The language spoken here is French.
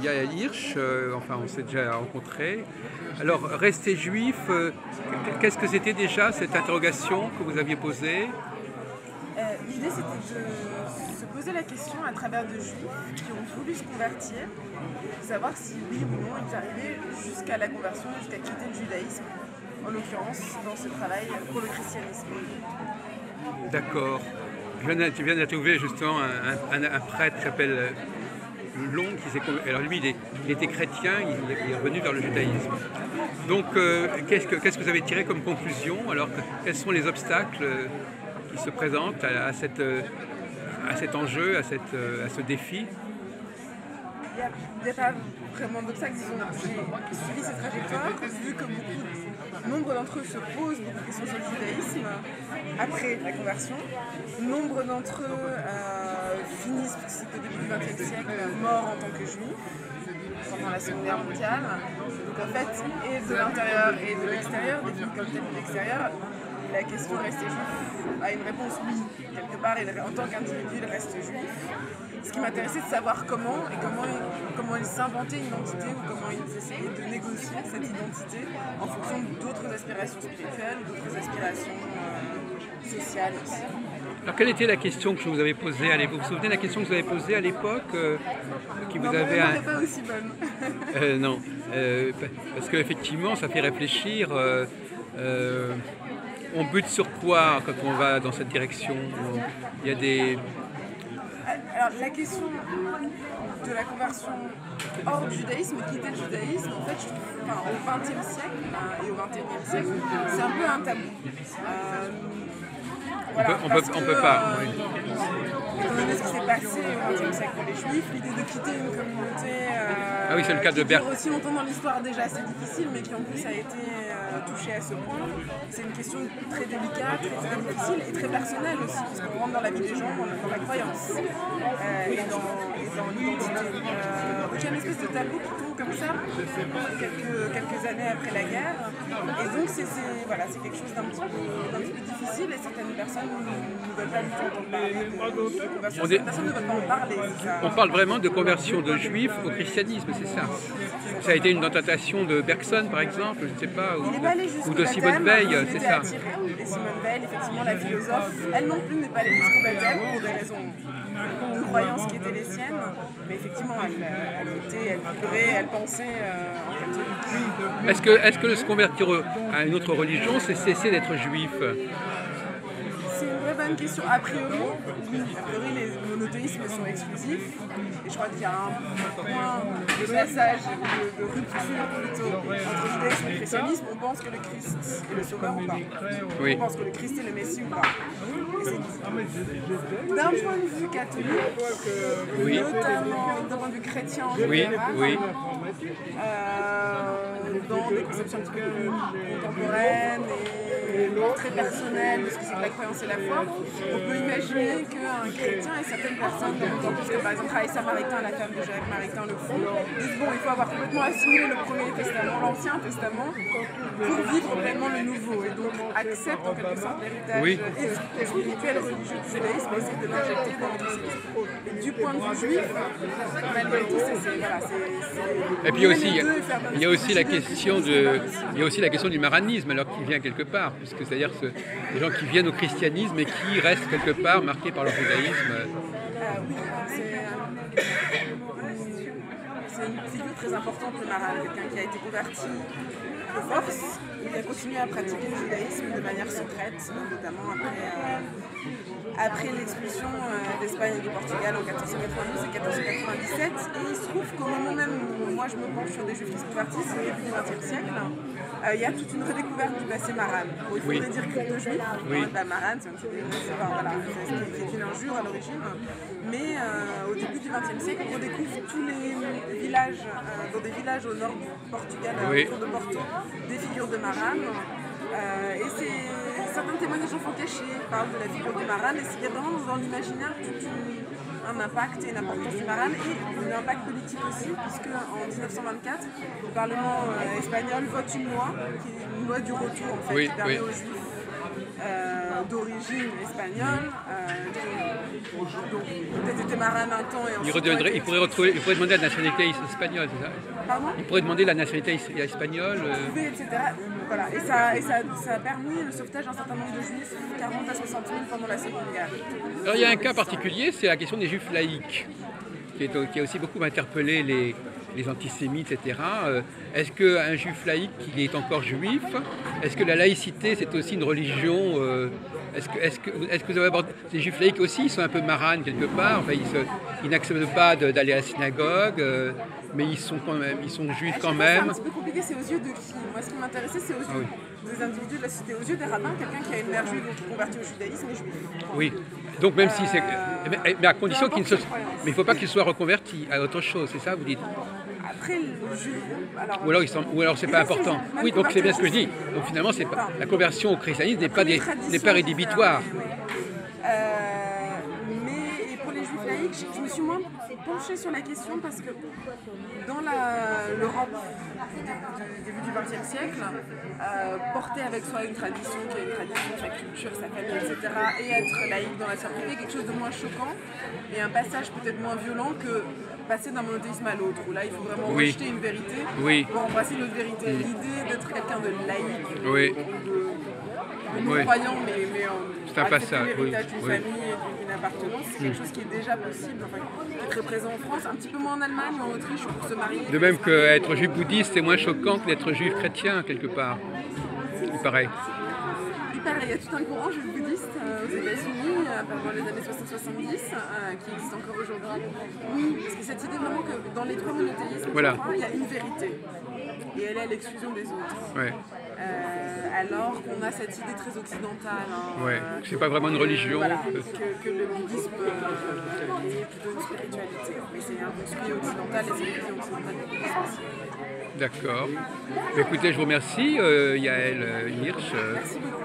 Yaya Hirsch, enfin on s'est déjà rencontrés. Alors, rester juif, qu'est-ce que c'était déjà cette interrogation que vous aviez posée? L'idée c'était de se poser la question à travers de juifs qui ont voulu se convertir, savoir si oui ou non ils arrivaient jusqu'à la conversion, jusqu'à quitter le judaïsme, en l'occurrence dans ce travail pour le christianisme. D'accord. Tu viens d'interviewer justement un prêtre qui s'appelle Long, alors lui il était chrétien, il est revenu vers le judaïsme. Donc qu'est-ce que vous avez tiré comme conclusion? Alors quels sont les obstacles qui se présentent à cet enjeu, à ce défi? Il n'y a pas vraiment d'obstacles, disons. J'ai suivi cette trajectoire, vu que nombre d'entre eux se posent beaucoup de questions sur le judaïsme après la conversion. Nombre d'entre eux finissent, c'est au début du XXe siècle, morts en tant que juifs pendant la Seconde Guerre mondiale. Donc en fait, et de l'intérieur et de l'extérieur, des films comme tel de l'extérieur, la question rester juif a une réponse oui. Quelque part, en tant qu'individu, il reste juif. Ce qui m'intéressait, c'est de savoir comment ils s'inventaient une identité ou comment ils essayaient de négocier cette identité en fonction d'autres aspirations spirituelles ou d'autres aspirations sociales aussi. Alors quelle était la question que je vous avais posée à l'époque? Vous vous souvenez de la question que vous avez posée à l'époque qui vous non, avait elle n'était pas aussi bonne. non, parce qu'effectivement, ça fait réfléchir. On bute sur quoi quand on va dans cette direction? Il y a des... Alors la question de la conversion hors du judaïsme, quitter le judaïsme, en fait, je trouve, au XXe siècle et au XXIe siècle, c'est un peu un tabou. Voilà, on peut pas. Oui. Étant donné ce qui s'est passé au XXe siècle pour les juifs, l'idée de quitter une communauté Ah oui, c'est le cas de qui dure aussi longtemps dans l'histoire déjà assez difficile, mais qui en plus a été touchée à ce point, c'est une question très délicate, très difficile et très personnelle aussi, parce qu'on rentre dans la vie des gens, dans la croyance et dans l'identité. Donc il y a une espèce de tabou qui tombe comme ça quelques années après la guerre, et donc c'est quelque chose d'un petit peu difficile, et certaines personnes ne veulent pas du tout entendre parler de conversion. Certaines personnes ne veulent pas en parler. On parle vraiment de conversion de juifs au christianisme, c'est ça? Ça a été une tentation de Bergson, par exemple, je ne sais pas, ou de Simone Veil, c'est ça? Et Simone Veil, effectivement, la philosophe, elle non plus n'est pas allée jusqu'au baptême pour des raisons de croyance qui étaient les siennes, mais effectivement, elle vibrait, elle pensait en catholique. Est-ce que se convertir à une autre religion, c'est cesser d'être juif? C'est une vraie bonne question. A priori, oui. A priori, les monothéismes sont exclusifs. Et je crois qu'il y a un point de passage, de rupture plutôt, entre judaïsme et christianisme. On pense que le Christ est le sauveur ou pas. Oui. On pense que le Christ est le Messie ou pas. D'un point de vue catholique, oui. notamment d'un point de vue chrétien en oui. général, Oui. dans des conceptions un petit peu contemporaines et très personnelles de ce que c'est que la croyance et la foi, on peut imaginer qu'un chrétien et certaines personnes, comme par exemple Raïssa Maritain, la femme de Jacques Maritain, le font, disent bon, il faut avoir complètement assimilé le Premier Testament, l'Ancien Testament, pour vivre pleinement le Nouveau, et donc accepte en quelque sorte l'héritage spirituel, religieux du judaïsme et essaie de l'injecter dans notre société. Et du point de vue juif, malgré tout, et puis il y a aussi la question du maranisme, alors qui vient quelque part, puisque c'est-à-dire des gens qui viennent au christianisme et qui restent quelque part marqués par le judaïsme. Oui, c'est une figure très importante, le maran, quelqu'un qui a été converti de force, mais qui a continué à pratiquer le judaïsme de manière secrète, notamment après l'expulsion d'Espagne et du Portugal en 1492 et 1497. Et il se trouve qu'au moment même où moi je me penche sur des juifs qui se convertissent, au début du XXe siècle, il y a toute une redécouverte du passé maran. Bon, il faudrait dire que de juifs, maran, c'est une injure à l'origine, mais au début du XXe siècle, on redécouvre tous les villages, dans des villages au nord du Portugal, autour de Porto, des figures de maran. Et certains témoignages enfants cachés parlent de la figure du maran, et il y a vraiment dans l'imaginaire un impact et une importance du maran, et un impact politique aussi, puisque en 1924, le Parlement espagnol vote une loi, qui est une loi du retour, en fait, qui permet aux Juifs d'origine espagnole, donc peut-être été marraine un temps et ensuite il pourrait demander la nationalité espagnole, c'est ça? Pardon? Il pourrait demander la nationalité espagnole. Etc. Voilà. Et ça a permis le sauvetage d'un certain nombre de juifs, 40 à 60 000 pendant la Seconde Guerre. Alors il y a un cas particulier, c'est la question des juifs laïcs, qui a aussi beaucoup interpellé les antisémites, etc. Est-ce qu'un juif laïque, qui est encore juif, est-ce que la laïcité c'est aussi une religion est-ce que vous avez abordé les juifs laïcs aussi, ils sont un peu maranes quelque part, enfin, ils n'acceptent pas d'aller à la synagogue, mais ils sont juifs quand même. C'est un petit peu compliqué, c'est aux yeux de qui? Moi ce qui m'intéressait c'est aux yeux des individus de la cité, aux yeux des rabbins, quelqu'un qui a une mère juive et qui est converti au judaïsme est juif. Oui, donc même si c'est... Mais à condition qu'il ne se... Mais il ne faut pas qu'il soit reconverti à autre chose, c'est ça vous dites? Après, alors, ou alors c'est pas important. Oui, donc c'est bien ce que je dis. Donc finalement, c'est pas, la conversion au christianisme n'est pas rédhibitoire. Mais pour les juifs laïcs, je me suis moins penchée sur la question parce que dans l'Europe du début du XXe siècle, porter avec soi une tradition qui est une tradition, sa culture, sa famille, etc., et être laïque dans la société est quelque chose de moins choquant et un passage peut-être moins violent que passer d'un monothéisme à l'autre, où là il faut vraiment rejeter une vérité pour embrasser une autre vérité. L'idée d'être quelqu'un de laïque, de non-croyant, mais c'est un passage, l'héritage d'une famille et d'une appartenance, c'est quelque chose qui est déjà possible, enfin, qui est très présent en France, un petit peu moins en Allemagne ou en Autriche où pour se marier. De même qu'être juif bouddhiste, c'est moins choquant que d'être juif chrétien, quelque part. Il paraît. Il y a tout un courant juif bouddhiste aux États-Unis pendant les années 60-70 qui existe encore aujourd'hui. Oui, parce que cette idée vraiment que dans les trois monothéismes, il y a une vérité et elle est à l'exclusion des autres. Ouais. Alors qu'on a cette idée très occidentale. C'est pas vraiment une religion. Voilà, que le bouddhisme est plutôt une spiritualité. Mais c'est un construit occidental et c'est une vision occidentale du bouddhisme aussi. D'accord. Écoutez, je vous remercie, Yael Hirsch. Merci beaucoup.